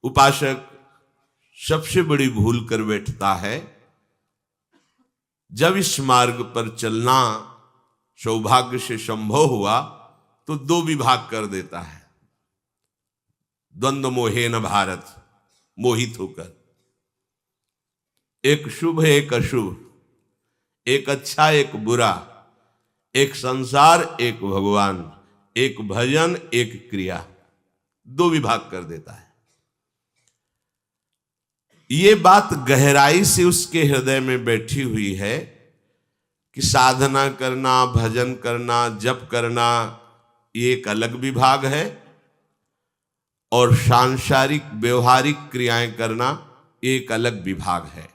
उपासक सबसे बड़ी भूल कर बैठता है, जब इस मार्ग पर चलना सौभाग्य से संभव हुआ तो दो विभाग कर देता है। द्वंद्व मोहेन भारत, मोहित होकर, एक शुभ एक अशुभ, एक अच्छा एक बुरा, एक संसार एक भगवान, एक भजन एक क्रिया, दो विभाग कर देता है। ये बात गहराई से उसके हृदय में बैठी हुई है कि साधना करना, भजन करना, जप करना ये एक अलग विभाग है और सांसारिक व्यवहारिक क्रियाएं करना एक अलग विभाग है।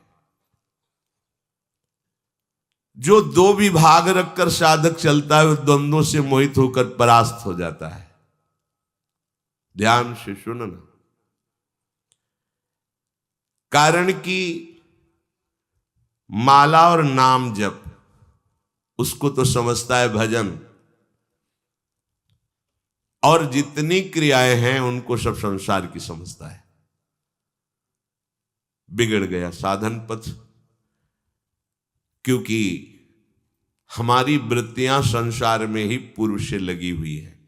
जो दो विभाग रखकर साधक चलता है वो द्वंद्वों से मोहित होकर परास्त हो जाता है। ध्यान से सुनना, कारण कि माला और नाम जप उसको तो समझता है भजन, और जितनी क्रियाएं हैं उनको सब संसार की समझता है। बिगड़ गया साधन पथ, क्योंकि हमारी वृत्तियां संसार में ही पूर्व से लगी हुई है।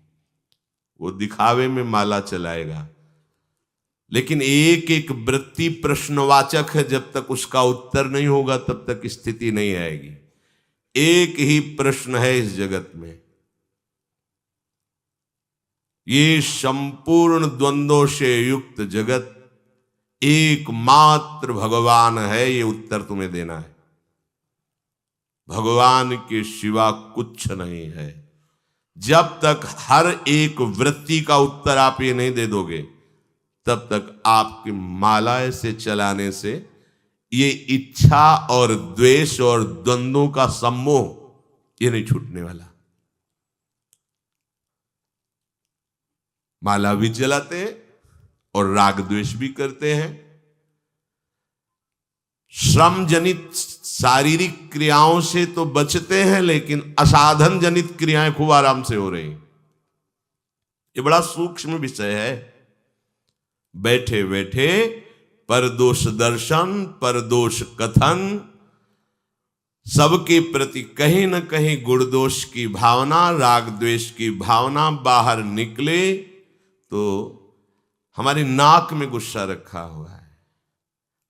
वो दिखावे में माला चलाएगा, लेकिन एक एक वृत्ति प्रश्नवाचक है। जब तक उसका उत्तर नहीं होगा तब तक स्थिति नहीं आएगी। एक ही प्रश्न है इस जगत में, ये संपूर्ण द्वंद्वों से युक्त जगत एकमात्र भगवान है, ये उत्तर तुम्हें देना है। भगवान के सिवा कुछ नहीं है। जब तक हर एक वृत्ति का उत्तर आप ये नहीं दे दोगे तब तक आपकी माला से चलाने से ये इच्छा और द्वेष और द्वंद्वों का सम्मोह ये नहीं छूटने वाला। माला भी चलाते हैं और राग द्वेष भी करते हैं। श्रम जनित शारीरिक क्रियाओं से तो बचते हैं, लेकिन असाधन जनित क्रियाएं खूब आराम से हो रही। ये बड़ा सूक्ष्म विषय है। बैठे बैठे परदोष दर्शन, परदोष कथन, सबके प्रति कहीं न कहीं गुण दोष की भावना, राग द्वेष की भावना बाहर निकले तो हमारी नाक में गुस्सा रखा हुआ है।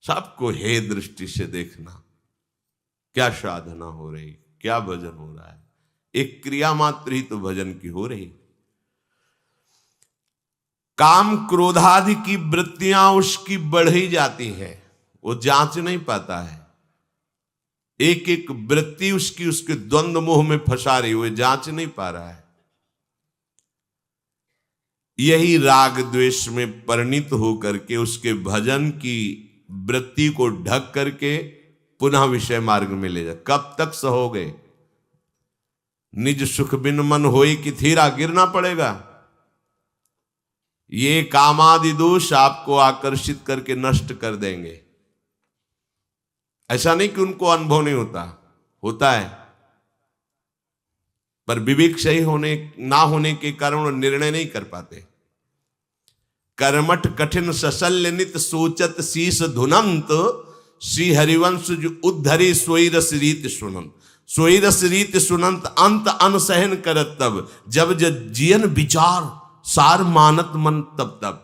सबको हे दृष्टि से देखना, क्या साधना हो रही, क्या भजन हो रहा है। एक क्रिया मात्र ही तो भजन की हो रही। काम क्रोधादि की वृत्तियां उसकी बढ़ ही जाती है, वो जांच नहीं पाता है। एक एक वृत्ति उसकी उसके द्वंद्व मोह में फंसा रही, वो जांच नहीं पा रहा है। यही राग द्वेष में परिणित होकर के उसके भजन की वृत्ति को ढक करके पुनः विषय मार्ग में ले जा। कब तक सहोगे? निज सुख बिन मन होई कि थीरा, गिरना पड़ेगा। ये कामादि दोष आपको आकर्षित करके नष्ट कर देंगे। ऐसा नहीं कि उनको अनुभव नहीं होता, होता है, पर विवेक सही होने ना होने के कारण वो निर्णय नहीं कर पाते। कर्मठ कठिन सशल्य नित सोचत शीस धुनंत, श्री हरिवंश जो उद्धरी सोई रस रीत सुनंत। सोई रस रीत सुनंत अंत अनसहन करत तब, जब जब जियन विचार सार मानत मन तब तब।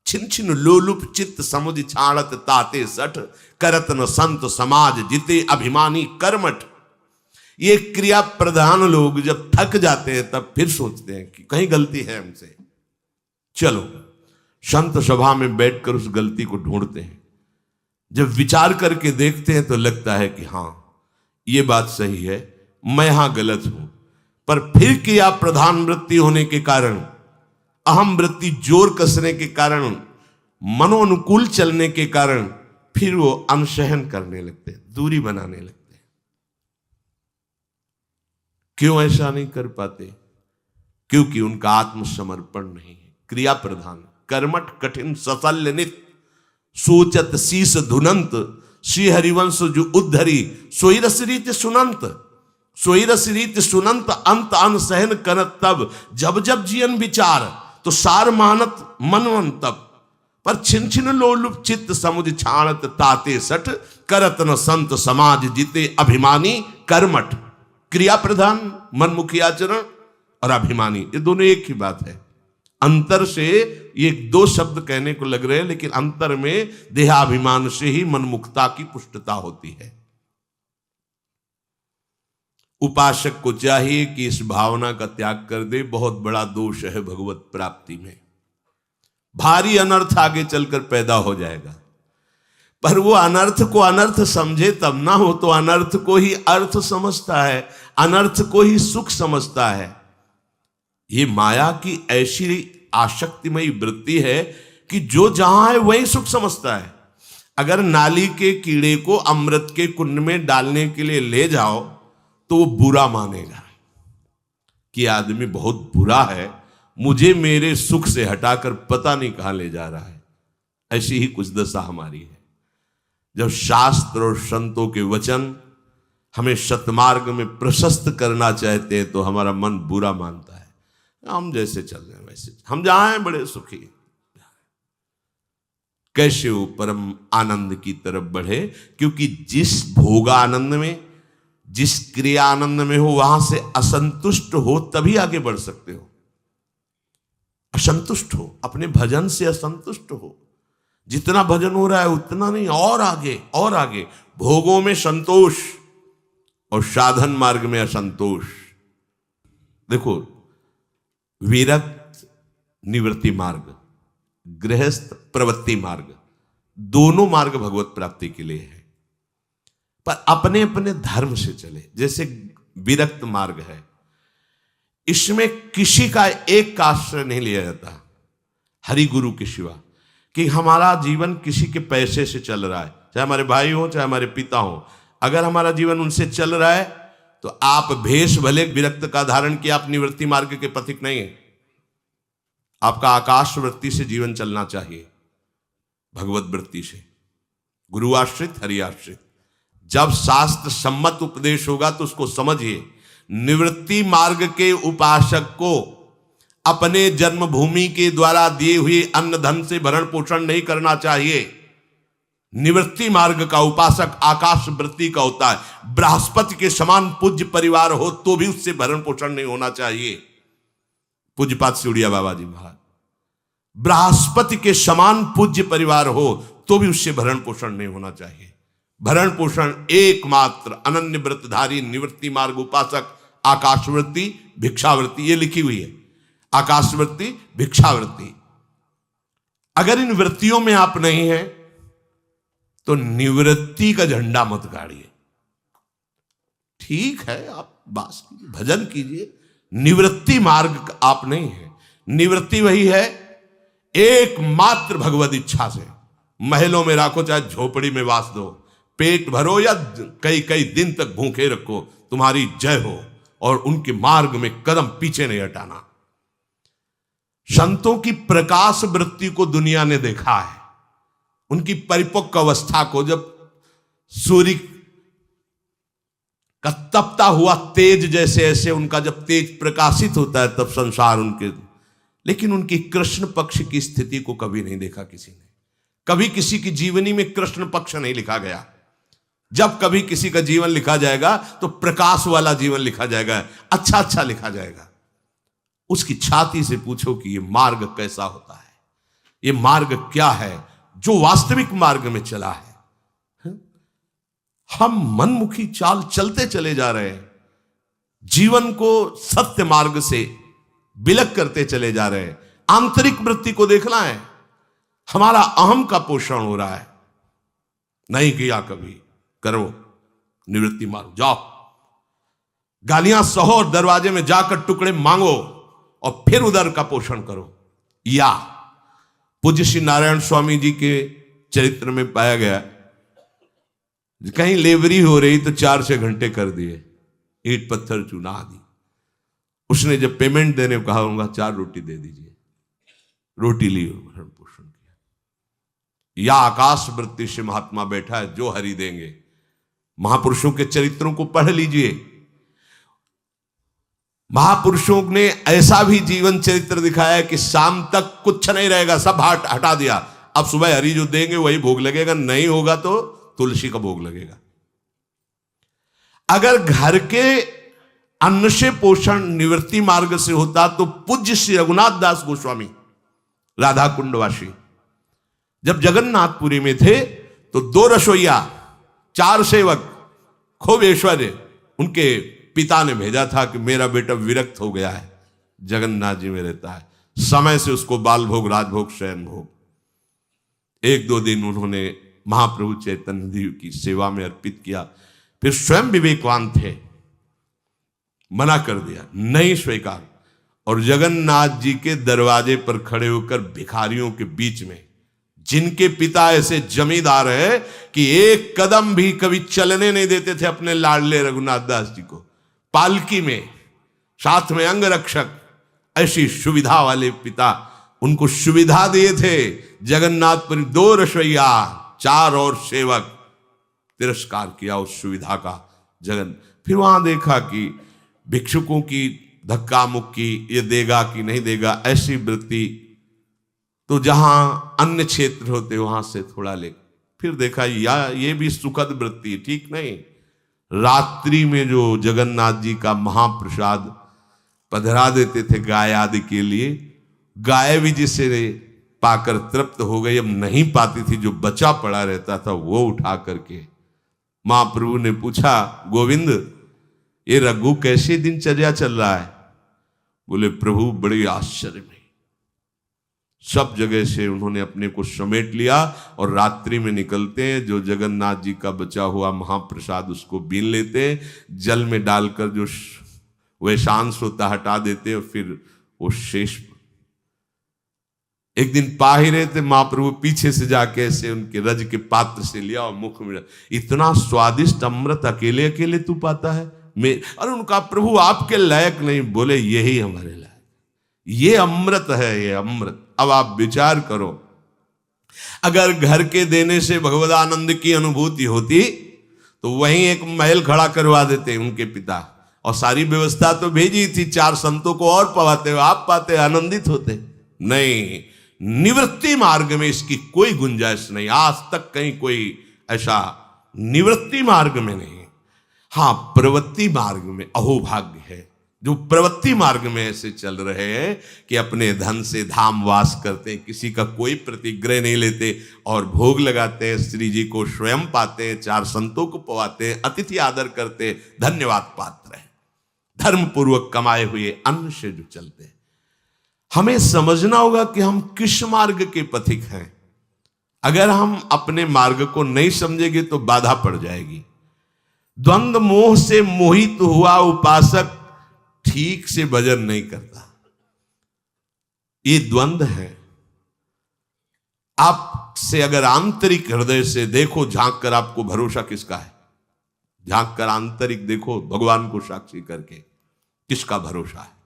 छिन छिन लोलुप चित्त समुझ छाड़त ताते सठ, करत न संत समाज जिते अभिमानी कर्मठ। ये क्रिया प्रधान लोग जब थक जाते हैं तब फिर सोचते हैं कि कहीं गलती है हमसे। चलो संत सभा में बैठकर उस गलती को ढूंढते हैं। जब विचार करके देखते हैं तो लगता है कि हाँ ये बात सही है, मैं यहां गलत हूं। पर फिर क्रिया प्रधान वृत्ति होने के कारण, अहम वृत्ति जोर कसने के कारण, मनोनुकूल चलने के कारण फिर वो अनसहन करने लगते हैं, दूरी बनाने लगते हैं। क्यों ऐसा नहीं कर पाते? क्योंकि उनका आत्मसमर्पण नहीं है। क्रिया प्रधान, कर्मठ कठिन सशल्य नित सोचत शीस धुनंत, श्री हरिवंश जो उद्धरी सोई रस रीत सुनंत। सोई रस रीत सुनंत अंत अनसहन करत तब, जब जब जियन विचार तो सार मानत मनवन तब। पर छिन छिन लोलुप चित्त समुझ छाणत ताते सठ, करत न संत समाज जीते अभिमानी कर्मठ। क्रिया प्रधान मनमुखी आचरण और अभिमानी, ये दोनों एक ही बात है। अंतर से ये दो शब्द कहने को लग रहे हैं, लेकिन अंतर में देहाभिमान से ही मनमुखता की पुष्टता होती है। उपासक को चाहिए कि इस भावना का त्याग कर दे। बहुत बड़ा दोष है भगवत प्राप्ति में, भारी अनर्थ आगे चलकर पैदा हो जाएगा। पर वो अनर्थ को अनर्थ समझे तब ना हो, तो अनर्थ को ही अर्थ समझता है, अनर्थ को ही सुख समझता है। ये माया की ऐसी आसक्तिमयी वृत्ति है कि जो जहां है वही सुख समझता है। अगर नाली के कीड़े को अमृत के कुंड में डालने के लिए ले जाओ तो वो बुरा मानेगा कि आदमी बहुत बुरा है, मुझे मेरे सुख से हटाकर पता नहीं कहां ले जा रहा है। ऐसी ही कुछ दशा हमारी है। जब शास्त्र और संतों के वचन हमें सतमार्ग में प्रशस्त करना चाहते हैं तो हमारा मन बुरा मानता है। हम जैसे चल रहे हैं वैसे, हम जहां हैं बड़े सुखी। कैसे वो परम आनंद की तरफ बढ़े? क्योंकि जिस भोगा आनंद में, जिस क्रिया आनंद में हो, वहां से असंतुष्ट हो तभी आगे बढ़ सकते हो। असंतुष्ट हो, अपने भजन से असंतुष्ट हो। जितना भजन हो रहा है उतना नहीं, और आगे और आगे। भोगों में संतोष और साधन मार्ग में असंतोष। देखो, विरक्त निवृत्ति मार्ग, गृहस्थ प्रवृत्ति मार्ग, दोनों मार्ग भगवत प्राप्ति के लिए है, पर अपने अपने धर्म से चले। जैसे विरक्त मार्ग है, इसमें किसी का एक का आश्रय नहीं लिया जाता हरि गुरु के सिवा, कि हमारा जीवन किसी के पैसे से चल रहा है, चाहे हमारे भाई हो चाहे हमारे पिता हो। अगर हमारा जीवन उनसे चल रहा है तो आप भेष भले विरक्त का धारण किया, आप निवृत्ति मार्ग के पथिक नहीं है। आपका आकाश वृत्ति से जीवन चलना चाहिए, भगवत वृत्ति से, गुरु आश्रित हरि आश्रित। जब शास्त्र सम्मत उपदेश होगा तो उसको समझिए। निवृत्ति मार्ग के उपासक को अपने जन्मभूमि के द्वारा दिए हुए अन्न धन से भरण पोषण नहीं करना चाहिए। निवृत्ति मार्ग का उपासक आकाश वृत्ति का होता है। बृहस्पति के समान पूज्य परिवार हो तो भी उससे भरण पोषण नहीं होना चाहिए। पूज्यपाद सिउड़िया बाबा जी महाराज, बृहस्पति के समान पूज्य परिवार हो तो भी उससे भरण पोषण नहीं होना चाहिए। भरण पोषण एकमात्र अनन्य व्रतधारी निवृत्ति मार्ग उपासक आकाशवृत्ति भिक्षावृत्ति, ये लिखी हुई है, आकाशवृत्ति भिक्षावृत्ति। अगर इन वृत्तियों में आप नहीं हैं तो निवृत्ति का झंडा मत गाड़िए। ठीक है, आप बात कीजिए, भजन कीजिए, निवृत्ति मार्ग आप नहीं है। निवृत्ति वही है एकमात्र भगवत इच्छा से। महलों में राखो चाहे झोपड़ी में वास दो, पेट भरो या कई कई दिन तक भूखे रखो, तुम्हारी जय हो, और उनके मार्ग में कदम पीछे नहीं हटाना। संतों की प्रकाश वृत्ति को दुनिया ने देखा है, उनकी परिपक्व अवस्था को। जब सूर्य का तपता हुआ तेज जैसे ऐसे उनका जब तेज प्रकाशित होता है तब संसार उनके, लेकिन उनकी कृष्ण पक्ष की स्थिति को कभी नहीं देखा किसी ने। कभी किसी की जीवनी में कृष्ण पक्ष नहीं लिखा गया। जब कभी किसी का जीवन लिखा जाएगा तो प्रकाश वाला जीवन लिखा जाएगा, अच्छा अच्छा लिखा जाएगा। उसकी छाती से पूछो कि ये मार्ग कैसा होता है, ये मार्ग क्या है जो वास्तविक मार्ग में चला है। हम मनमुखी चाल चलते चले जा रहे हैं, जीवन को सत्य मार्ग से बिलक करते चले जा रहे हैं। आंतरिक वृत्ति को देखना है, हमारा अहम का पोषण हो रहा है। नहीं किया कभी, करो निवृत्ति मार्ग, जाओ गालियां सहो और दरवाजे में जाकर टुकड़े मांगो और फिर उधर का पोषण करो। या पूज्य श्री नारायण स्वामी जी के चरित्र में पाया गया, कहीं लेवरी हो रही तो 4-6 घंटे कर दिए, ईंट पत्थर चूना आदि। उसने जब पेमेंट देने को कहा, होगा 4 रोटी दे दीजिए, रोटी ली, भरण पोषण किया। या आकाश वृत्ति से महात्मा बैठा है, जो हरि देंगे। महापुरुषों के चरित्रों को पढ़ लीजिए। महापुरुषों ने ऐसा भी जीवन चरित्र दिखाया है कि शाम तक कुछ नहीं रहेगा, सब हटा दिया, अब सुबह हरी जो देंगे वही भोग लगेगा, नहीं होगा तो तुलसी का भोग लगेगा। अगर घर के अन्न से पोषण निवृत्ति मार्ग से होता तो पूज्य श्री रघुनाथ दास गोस्वामी राधा कुंडवासी जब जगन्नाथपुरी में थे तो 2 रसोइया 4 सेवक खूब ऐश्वर्य, उनके पिता ने भेजा था कि मेरा बेटा विरक्त हो गया है, जगन्नाथ जी में रहता है, समय से उसको बाल भोग, राजभोग, शयन भोग। 1-2 दिन उन्होंने महाप्रभु चैतन्य देव की सेवा में अर्पित किया, फिर स्वयं विवेकवान थे, मना कर दिया, नहीं स्वीकार। और जगन्नाथ जी के दरवाजे पर खड़े होकर भिखारियों के बीच में, जिनके पिता ऐसे जमींदार है कि एक कदम भी कभी चलने नहीं देते थे अपने लाडले रघुनाथ दास जी को, पालकी में साथ में अंगरक्षक, ऐसी सुविधा वाले पिता उनको सुविधा दिए थे। जगन्नाथपुरी 2 रसोइया 4 और सेवक तिरस्कार किया उस सुविधा का जगन। फिर वहां देखा कि भिक्षुकों की धक्का मुक्की, ये देगा कि नहीं देगा, ऐसी वृत्ति, तो जहां अन्य क्षेत्र होते वहां से थोड़ा ले। फिर देखा ये भी सुखद वृत्ति, ठीक नहीं। रात्रि में जो जगन्नाथ जी का महाप्रसाद पधरा देते थे गाय आदि के लिए, गाय भी जिसे पाकर तृप्त हो गई, अब नहीं पाती थी, जो बचा पड़ा रहता था वो उठा करके महाप्रभु ने पूछा, गोविंद ये रघु कैसे दिनचर्या चल रहा है? बोले प्रभु बड़े आश्चर्य में। सब जगह से उन्होंने अपने को समेट लिया और रात्रि में निकलते हैं, जो जगन्नाथ जी का बचा हुआ महाप्रसाद उसको बीन लेते हैं, जल में डालकर जो वैशांश होता हटा देते हैं, फिर वो शेष। एक दिन पा ही रहे थे, महाप्रभु पीछे से जाके ऐसे उनके रज के पात्र से लिया और मुख में, इतना स्वादिष्ट अमृत अकेले अकेले तू पाता है? अरे उनका प्रभु आपके लायक नहीं। बोले यही हमारे लायक, ये अमृत है, ये अमृत। अब आप विचार करो, अगर घर के देने से भगवदानंद की अनुभूति होती तो वहीं एक महल खड़ा करवा देते उनके पिता, और सारी व्यवस्था तो भेजी थी, 4 संतों को और पवाते, आप पाते, आनंदित होते। नहीं, निवृत्ति मार्ग में इसकी कोई गुंजाइश नहीं, आज तक कहीं कोई ऐसा निवृत्ति मार्ग में नहीं। हाँ, प्रवृत्ति मार्ग में अहोभाग्य है जो प्रवृत्ति मार्ग में ऐसे चल रहे हैं कि अपने धन से धाम वास करते हैं, किसी का कोई प्रतिग्रह नहीं लेते और भोग लगाते हैं, श्री जी को स्वयं पाते हैं, 4 संतों को पवाते हैं, अतिथि आदर करते हैं, धन्यवाद पात्र हैं, धर्म पूर्वक कमाए हुए अन्न से जो चलते हैं। हमें समझना होगा कि हम किस मार्ग के पथिक हैं। अगर हम अपने मार्ग को नहीं समझेंगे तो बाधा पड़ जाएगी। द्वंद्व मोह से मोहित हुआ उपासक ठीक से भजन नहीं करता। ये द्वंद्व है। आप से अगर आंतरिक हृदय से देखो, झांक कर, आपको भरोसा किसका है? झांक कर आंतरिक देखो, भगवान को साक्षी करके किसका भरोसा है?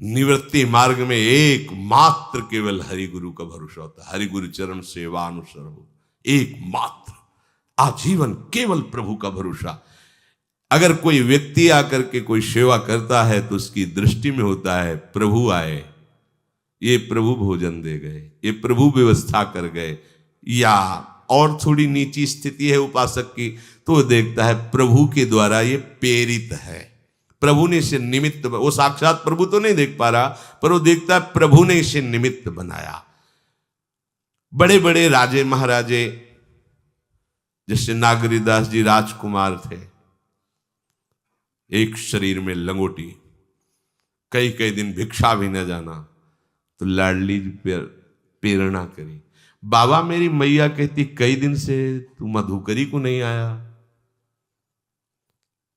निवृत्ति मार्ग में एकमात्र केवल हरि गुरु का भरोसा होता है। हरि गुरु चरण सेवा अनुसर हो, एकमात्र आजीवन केवल प्रभु का भरोसा। अगर कोई व्यक्ति आकर के कोई सेवा करता है तो उसकी दृष्टि में होता है प्रभु आए, ये प्रभु भोजन दे गए, ये प्रभु व्यवस्था कर गए, या और थोड़ी नीची स्थिति है उपासक की तो देखता है प्रभु के द्वारा ये प्रेरित है, प्रभु ने इसे निमित्त, वो साक्षात प्रभु तो नहीं देख पा रहा पर वो देखता है प्रभु ने इसे निमित्त बनाया। बड़े बड़े राजे महाराजे जैसे नागरीदास जी राजकुमार थे, एक शरीर में लंगोटी, कई कई दिन भिक्षा भी न जाना, तो लाडली प्रेरणा करी। बाबा मेरी मैया कहती कई दिन से तू मधुकरी को नहीं आया।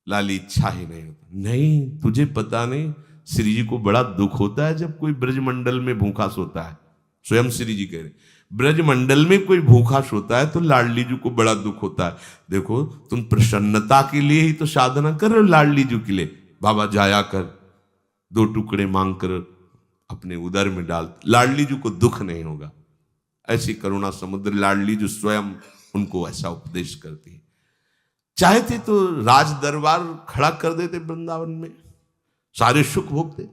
लाली इच्छा ही नहीं होता। नहीं, तुझे पता नहीं, श्री जी को बड़ा दुख होता है जब कोई ब्रजमंडल में भूखा सोता है। स्वयं श्री जी कह रहे, ब्रजमंडल में कोई भूखा सोता है तो लाडली जी को बड़ा दुख होता है। देखो तुम प्रसन्नता के लिए ही तो साधना कर रहे हो लाडली जी के लिए। बाबा जाया कर, 2 टुकड़े मांग कर अपने उदर में डाल, लाडली जी को दुख नहीं होगा। ऐसी करुणा समुद्र लाडली जी स्वयं उनको ऐसा उपदेश करती है। चाहते तो राज दरबार खड़ा कर देते वृंदावन में, सारे सुख भोगते।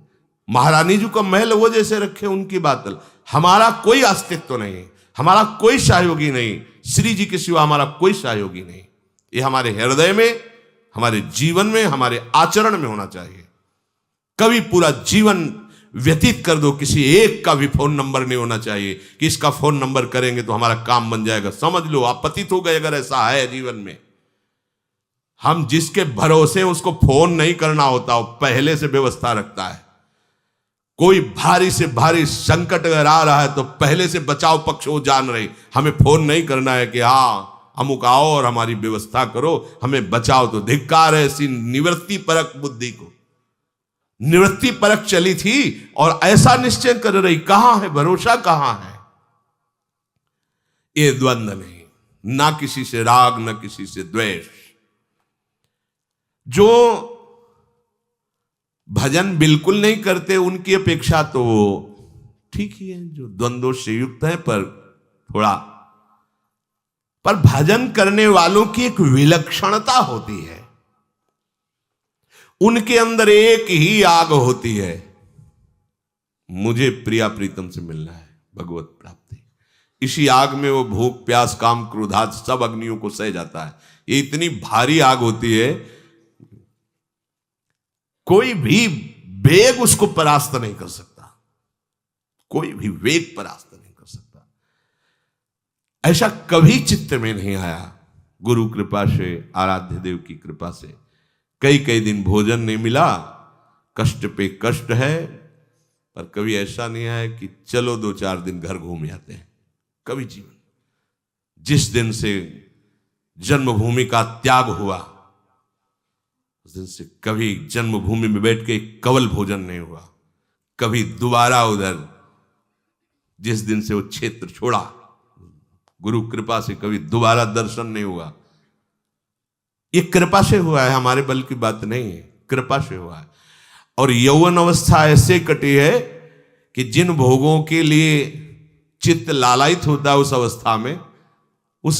महारानी जी का महल वो जैसे रखे उनकी बात, हमारा कोई अस्तित्व नहीं, हमारा कोई सहयोगी नहीं, श्री जी के सिवा हमारा कोई सहयोगी नहीं। ये हमारे हृदय में, हमारे जीवन में, हमारे आचरण में होना चाहिए। कभी पूरा जीवन व्यतीत कर दो, किसी एक का भी फोन नंबर नहीं होना चाहिए कि इसका फोन नंबर करेंगे तो हमारा काम बन जाएगा। समझ लो आप पतित हो गए अगर ऐसा है जीवन में। हम जिसके भरोसे उसको फोन नहीं करना होता, वो पहले से व्यवस्था रखता है। कोई भारी से भारी संकट अगर आ रहा है तो पहले से बचाव पक्ष वो जान रहे, हमें फोन नहीं करना है कि हाँ अमुक आओ और हमारी व्यवस्था करो, हमें बचाओ। तो धिक्कार है ऐसी निवृत्ति परक बुद्धि को। निवृत्ति परक चली थी और ऐसा निश्चय कर रही, कहां है भरोसा, कहां है। ये द्वंद्व नहीं, ना किसी से राग ना किसी से द्वेष। जो भजन बिल्कुल नहीं करते उनकी अपेक्षा तो ठीक ही है, जो द्वंद्वों से युक्त है पर भजन करने वालों की एक विलक्षणता होती है। उनके अंदर एक ही आग होती है, मुझे प्रिया प्रीतम से मिलना है, भगवत प्राप्ति। इसी आग में वो भूख प्यास काम क्रोधाद सब अग्नियों को सह जाता है। ये इतनी भारी आग होती है, कोई भी वेग उसको परास्त नहीं कर सकता, कोई भी वेग परास्त नहीं कर सकता। ऐसा कभी चित्त में नहीं आया। गुरु कृपा से, आराध्य देव की कृपा से कई दिन भोजन नहीं मिला, कष्ट पे कष्ट है, पर कभी ऐसा नहीं आया कि चलो 2-4 दिन घर घूम आते हैं। कभी जीवन, जिस दिन से जन्मभूमि का त्याग हुआ उस दिन से कभी जन्मभूमि में बैठ के कवल भोजन नहीं हुआ। कभी दोबारा उधर, जिस दिन से वो क्षेत्र छोड़ा गुरु कृपा से, कभी दोबारा दर्शन नहीं हुआ। ये कृपा से हुआ है, हमारे बल की बात नहीं है, कृपा से हुआ है। और यौवन अवस्था ऐसे कटी है कि जिन भोगों के लिए चित्त लालायित होता है उस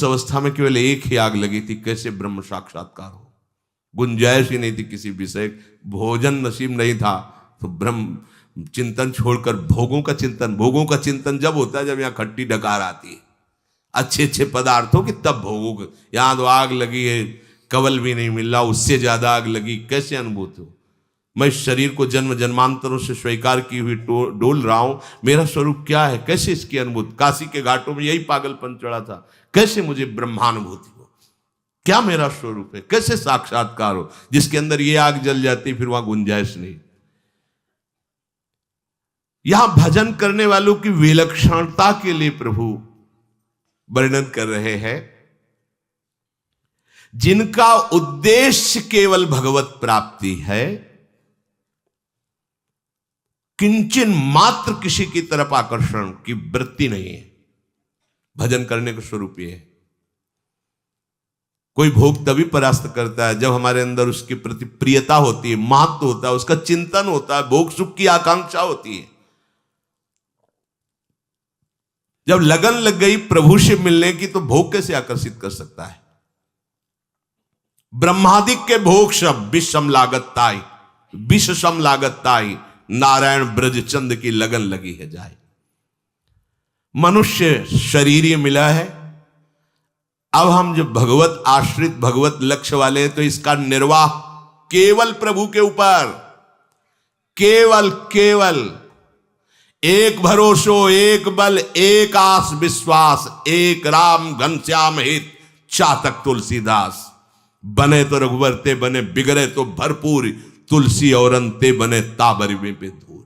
अवस्था में केवल एक ही आग लगी थी, कैसे ब्रह्म साक्षात्कार हो। गुंजाइश ही नहीं थी किसी विषय, भोजन नसीब नहीं था तो ब्रह्म चिंतन छोड़कर भोगों का चिंतन जब होता है जब यहाँ खट्टी डकार आती है अच्छे पदार्थों की, तब भोगों को। यहाँ तो आग लगी है, कवल भी नहीं मिल रहा, उससे ज्यादा आग लगी, कैसे अनुभूत हो। मैं शरीर को जन्म जन्मांतरों से स्वीकार की हुई डोल रहा हूं, मेरा स्वरूप क्या है, कैसे इसकी अनुभूति। काशी के घाटों में यही पागलपन चढ़ा था, कैसे मुझे ब्रह्मानुभूति हो, क्या मेरा स्वरूप है, कैसे साक्षात्कार हो। जिसके अंदर ये आग जल जाती फिर वहां गुंजाइश नहीं। यहां भजन करने वालों की विलक्षणता के लिए प्रभु वर्णन कर रहे हैं, जिनका उद्देश्य केवल भगवत प्राप्ति है, किंचन मात्र किसी की तरफ आकर्षण की वृत्ति नहीं है। भजन करने का स्वरूप यह है। कोई भोग तभी परास्त करता है जब हमारे अंदर उसके प्रति प्रियता होती है, महत्व होता है, उसका चिंतन होता है, भोग सुख की आकांक्षा होती है। जब लगन लग गई प्रभु से मिलने की तो भोग कैसे आकर्षित कर सकता है। ब्रह्मादिक के भोग सब विषम लागत ताई, विष सम लागत ताई, नारायण ब्रज चंद की लगन लगी है जाए। मनुष्य शरीर ये मिला है, अब हम जब भगवत आश्रित भगवत लक्ष्य वाले हैं तो इसका निर्वाह केवल प्रभु के ऊपर, केवल एक भरोसो, एक बल, एक आस विश्वास, एक राम घनश्याम हित चातक तुलसीदास। बने तो रघुवर ते बने, बिगड़े तो भरपूर, तुलसी और अंते बने ताबरी में धूर।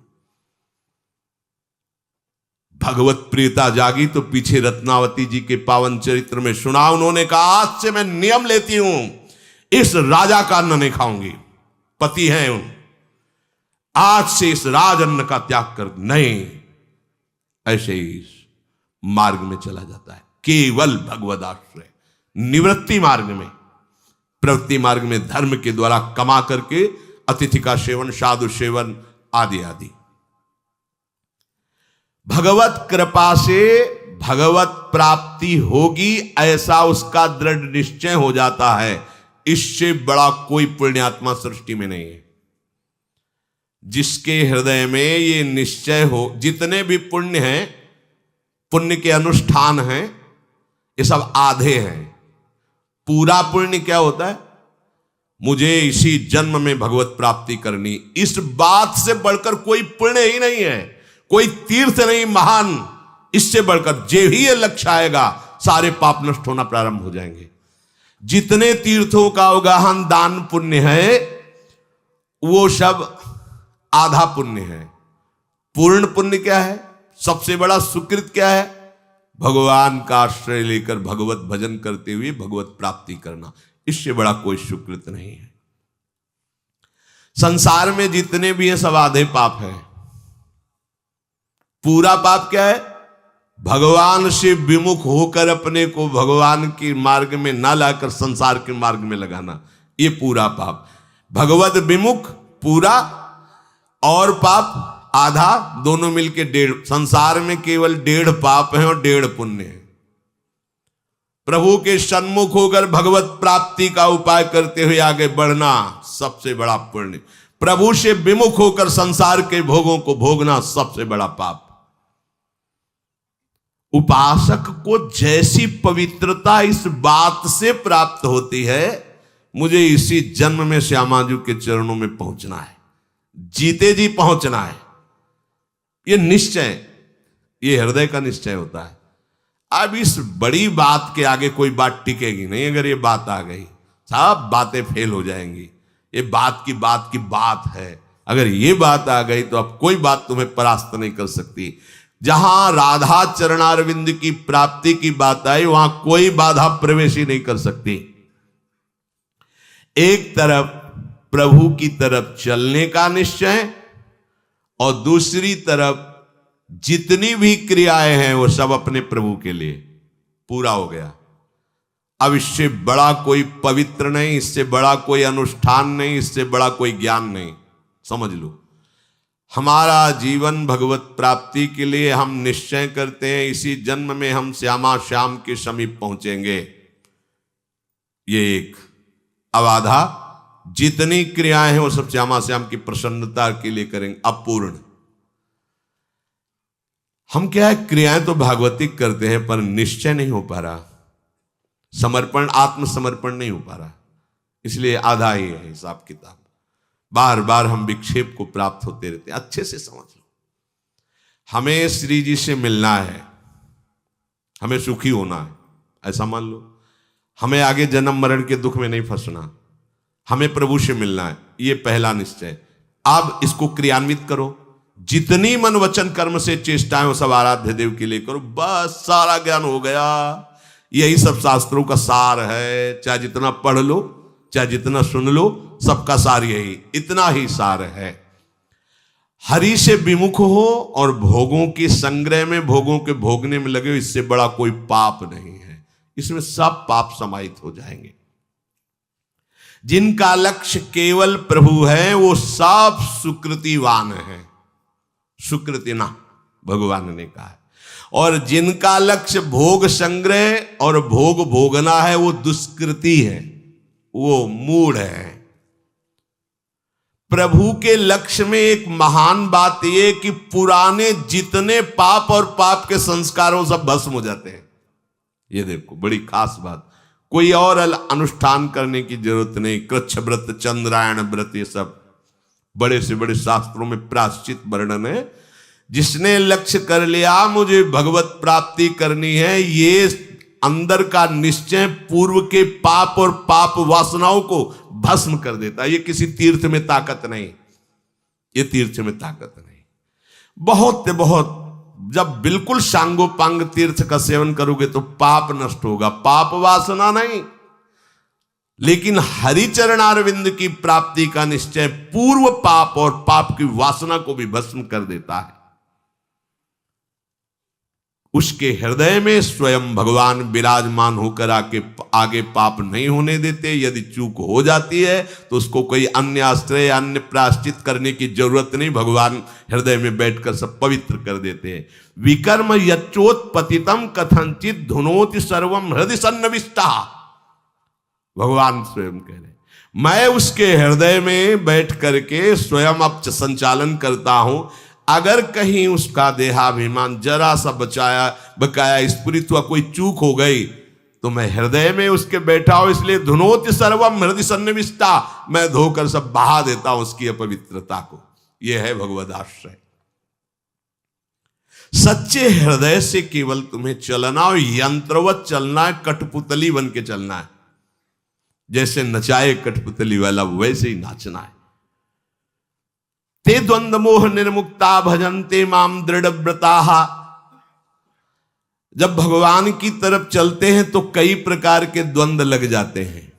भगवत प्रियता जागी तो पीछे रत्नावती जी के पावन चरित्र में सुना, उन्होंने कहा आज से मैं नियम लेती हूं, इस राजा का अन्न नहीं खाऊंगी, पति हैं उन, आज से इस राज अन्न का त्याग कर नहीं। ऐसे ही इस मार्ग में चला जाता है, केवल भगवद आश्रय। निवृत्ति मार्ग में, प्रवृत्ति मार्ग में धर्म के द्वारा कमा करके अतिथि का सेवन, साधु सेवन आदि आदि। भगवत कृपा से भगवत प्राप्ति होगी ऐसा उसका दृढ़ निश्चय हो जाता है। इससे बड़ा कोई पुण्यात्मा सृष्टि में नहीं है। जिसके हृदय में ये निश्चय हो, जितने भी पुण्य हैं पुण्य के अनुष्ठान हैं, ये सब आधे हैं। पूरा पुण्य क्या होता है? मुझे इसी जन्म में भगवत प्राप्ति करनी, इस बात से बढ़कर कोई पुण्य ही नहीं है, कोई तीर्थ नहीं महान। इससे बढ़कर जे ही ये लक्ष्य आएगा, सारे पाप नष्ट होना प्रारंभ हो जाएंगे। जितने तीर्थों का अवगाहन दान पुण्य है, वो सब आधा पुण्य है। पूर्ण पुण्य क्या है? सबसे बड़ा सुकृत क्या है? भगवान का आश्रय लेकर भगवत भजन करते हुए भगवत प्राप्ति करना। इससे बड़ा कोई सुकृत नहीं है। संसार में जितने भी हैं सब आधे पाप हैं। पूरा पाप क्या है? भगवान से विमुख होकर अपने को भगवान के मार्ग में ना लाकर संसार के मार्ग में लगाना, ये पूरा पाप। भगवत विमुख पूरा और पाप आधा, दोनों मिलके 1.5। संसार में केवल 1.5 पाप है और 1.5 पुण्य है। प्रभु के सन्मुख होकर भगवत प्राप्ति का उपाय करते हुए आगे बढ़ना सबसे बड़ा पुण्य। प्रभु से विमुख होकर संसार के भोगों को भोगना सबसे बड़ा पाप। उपासक को जैसी पवित्रता इस बात से प्राप्त होती है, मुझे इसी जन्म में श्यामाजू के चरणों में पहुंचना है, जीते जी पहुंचना है। ये निश्चय, ये हृदय का निश्चय होता है। अब इस बड़ी बात के आगे कोई बात टिकेगी नहीं। अगर ये बात आ गई, सब बातें फेल हो जाएंगी। ये बात की बात है। अगर ये बात आ गई तो अब कोई बात तुम्हें परास्त नहीं कर सकती। जहां राधा चरणारविंद की प्राप्ति की बात आई, वहां कोई बाधा प्रवेश ही नहीं कर सकती। एक तरफ प्रभु की तरफ चलने का निश्चय और दूसरी तरफ जितनी भी क्रियाएं हैं वो सब अपने प्रभु के लिए। पूरा हो गया। अब इससे बड़ा कोई पवित्र नहीं, इससे बड़ा कोई अनुष्ठान नहीं, इससे बड़ा कोई ज्ञान नहीं। समझ लो, हमारा जीवन भगवत प्राप्ति के लिए हम निश्चय करते हैं, इसी जन्म में हम श्यामा श्याम के समीप पहुंचेंगे। ये एक। अब आधा, जितनी क्रियाएं हैं वो सब श्यामा श्याम की प्रसन्नता के लिए करेंगे। अपूर्ण। हम क्या है, क्रियाएं तो भागवतिक करते हैं पर निश्चय नहीं हो पा रहा, समर्पण, आत्मसमर्पण नहीं हो पा रहा। इसलिए आधा ही है हिसाब किताब। बार बार हम विक्षेप को प्राप्त होते रहते हैं। अच्छे से समझ लो, हमें श्री जी से मिलना है, हमें सुखी होना है, ऐसा मान लो। हमें आगे जन्म मरण के दुख में नहीं फंसना, हमें प्रभु से मिलना है, ये पहला निश्चय। अब इसको क्रियान्वित करो। जितनी मन वचन कर्म से चेष्टाएं वो सब आराध्य देव के लिए करो। बस सारा ज्ञान हो गया। यही सब शास्त्रों का सार है। चाहे जितना पढ़ लो, चाहे जितना सुन लो, सबका सार यही, इतना ही सार है। हरि से विमुख हो और भोगों की संग्रह में, भोगों के भोगने में लगे हो, इससे बड़ा कोई पाप नहीं है। इसमें सब पाप समाहित हो जाएंगे। जिनका लक्ष्य केवल प्रभु है वो सब सुकृतिवान है। सुकृतिना भगवान ने कहा है। और जिनका लक्ष्य भोग संग्रह और भोग भोगना है वो दुष्कृति है, वो मूढ़ है। प्रभु के लक्ष्य में एक महान बात यह कि पुराने जितने पाप और पाप के संस्कारों सब भस्म हो जाते हैं। ये देखो बड़ी खास बात। कोई और अनुष्ठान करने की जरूरत नहीं। कृच्छ व्रत, चंद्रायण व्रत, ये सब बड़े से बड़े शास्त्रों में प्रायश्चित वर्णन है। जिसने लक्ष्य कर लिया मुझे भगवत प्राप्ति करनी है, ये अंदर का निश्चय पूर्व के पाप और पाप वासनाओं को भस्म कर देता है। ये किसी तीर्थ में ताकत नहीं, ये तीर्थ में ताकत नहीं। बहुत जब बिल्कुल सांगोपांग तीर्थ का सेवन करोगे तो पाप नष्ट होगा, पाप वासना नहीं। लेकिन हरिचरणारविंद की प्राप्ति का निश्चय पूर्व पाप और पाप की वासना को भी भस्म कर देता है। उसके हृदय में स्वयं भगवान विराजमान होकर आगे पाप नहीं होने देते। यदि चूक हो जाती है तो उसको कोई अन्य आश्रय, अन्य प्रायश्चित करने की जरूरत नहीं। भगवान हृदय में बैठकर सब पवित्र कर देते हैं। विकर्म यच्चोत्पतितम कथंचित धुनोति सर्वम हृदय सन्नविष्टा। भगवान स्वयं कह रहे, मैं उसके हृदय में बैठ करके स्वयं अब संचालन करता हूं। अगर कहीं उसका देहाभिमान जरा सा बकाया स्फुरित हुआ, कोई चूक हो गई, तो मैं हृदय में उसके बैठा हूं, इसलिए धुनोति सर्वम हृदय सन्निविष्टा, मैं धोकर सब बहा देता हूं उसकी अपवित्रता को। यह है भगवदाश्रय। सच्चे हृदय से केवल तुम्हें चलना और यंत्रवत चलना है, कठपुतली बन के चलना है। जैसे नचाए कठपुतली वाला वैसे ही नाचना है। ते द्वंद्व मोह निर्मुक्ता भजन्ते माम दृढ़ व्रताहा। जब भगवान की तरफ चलते हैं तो कई प्रकार के द्वंद्व लग जाते हैं।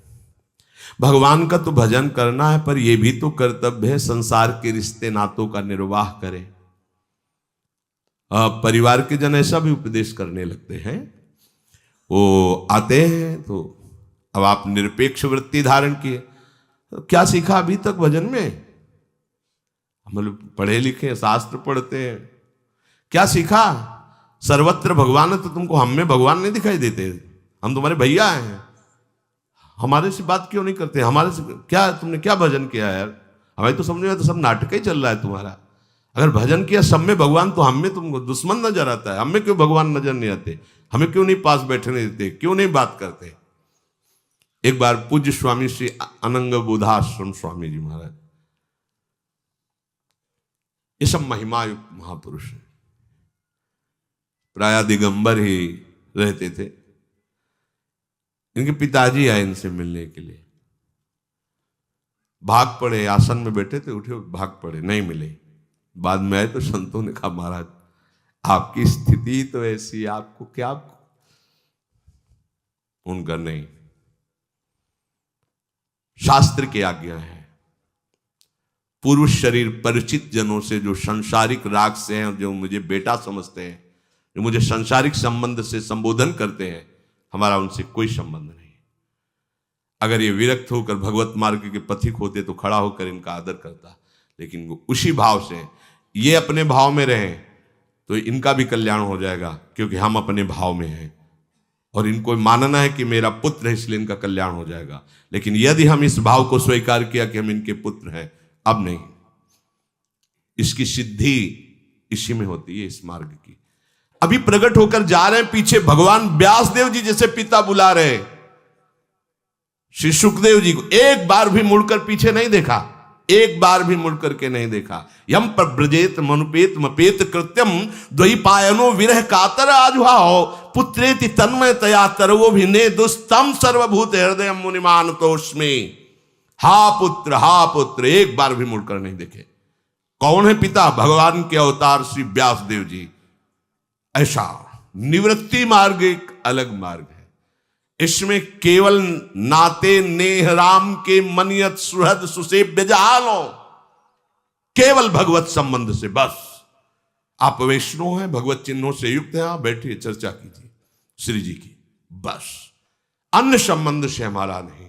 भगवान का तो भजन करना है, पर यह भी तो कर्तव्य है संसार के रिश्ते नातों का निर्वाह करें। परिवार के जन ऐसा भी उपदेश करने लगते हैं, वो आते हैं तो अब आप निरपेक्ष वृत्ति धारण किए, तो क्या सीखा अभी तक भजन में? मतलब पढ़े लिखे, शास्त्र पढ़ते हैं, क्या सीखा? सर्वत्र भगवान है, तो तुमको हम में भगवान नहीं दिखाई देते? हम तुम्हारे भैया हैं, हमारे से बात क्यों नहीं करते? हमारे से क्या, तुमने क्या भजन किया यार? हमें तो समझ में तो सब नाटक ही चल रहा है तुम्हारा। अगर भजन किया सब में भगवान, तो हम में तुमको दुश्मन नजर आता है। हमें क्यों भगवान नजर नहीं आते? हमें क्यों नहीं पास बैठने देते? क्यों नहीं बात करते? एक बार पूज्य स्वामी श्री अनंग बोधाश्रम स्वामी जी महाराज, ये सब महिमायुक्त महापुरुष हैं, प्राय दिगंबर ही रहते थे। इनके पिताजी आए इनसे मिलने के लिए, भाग पड़े, आसन में बैठे थे, उठे भाग पड़े, नहीं मिले। बाद में आए तो संतों ने कहा महाराज आपकी स्थिति तो ऐसी, आपको क्या? उनका नहीं, शास्त्र की आज्ञा है। पूर्व शरीर परिचित जनों से, जो संसारिक राग से हैं, जो मुझे बेटा समझते हैं, जो मुझे संसारिक संबंध से संबोधन करते हैं, हमारा उनसे कोई संबंध नहीं। अगर ये विरक्त होकर भगवत मार्ग के पथिक होते तो खड़ा होकर इनका आदर करता, लेकिन वो उसी भाव से, ये अपने भाव में रहें तो इनका भी कल्याण हो जाएगा, क्योंकि हम अपने भाव में हैं और इनको मानना है कि मेरा पुत्र है, इसलिए इनका कल्याण हो जाएगा। लेकिन यदि हम इस भाव को स्वीकार किया कि हम इनके पुत्र हैं, अब नहीं, इसकी सिद्धि इसी में होती है, इस मार्ग की। अभी प्रकट होकर जा रहे हैं, पीछे भगवान व्यासदेव जी जैसे पिता बुला रहे श्री सुखदेव जी को, एक बार भी मुड़कर पीछे नहीं देखा, एक बार भी मुड़ करके नहीं देखा। यम प्रब्रजेत मनुपेत मपेत कृत्यम द्वैपायनो विरह कातर आजुहाओ पुत्रेति तन्मय तया तरवो भिने दुस्तम सर्वभूत हृदय मुनिमान तोष्मे। हा पुत्र, एक बार भी मुड़कर नहीं देखे। कौन है पिता? भगवान के अवतार श्री व्यासदेव जी। ऐसा निवृत्ति मार्ग एक अलग मार्ग है, इसमें केवल नाते नेह राम के मनियत सुहृद सुसेव्य जहालो, केवल भगवत संबंध से बस। आप वैष्णव हैं, भगवत चिन्हों से युक्त हैं, आप बैठिए चर्चा कीजिए श्री जी की, बस। अन्य संबंध से हमारा नहीं।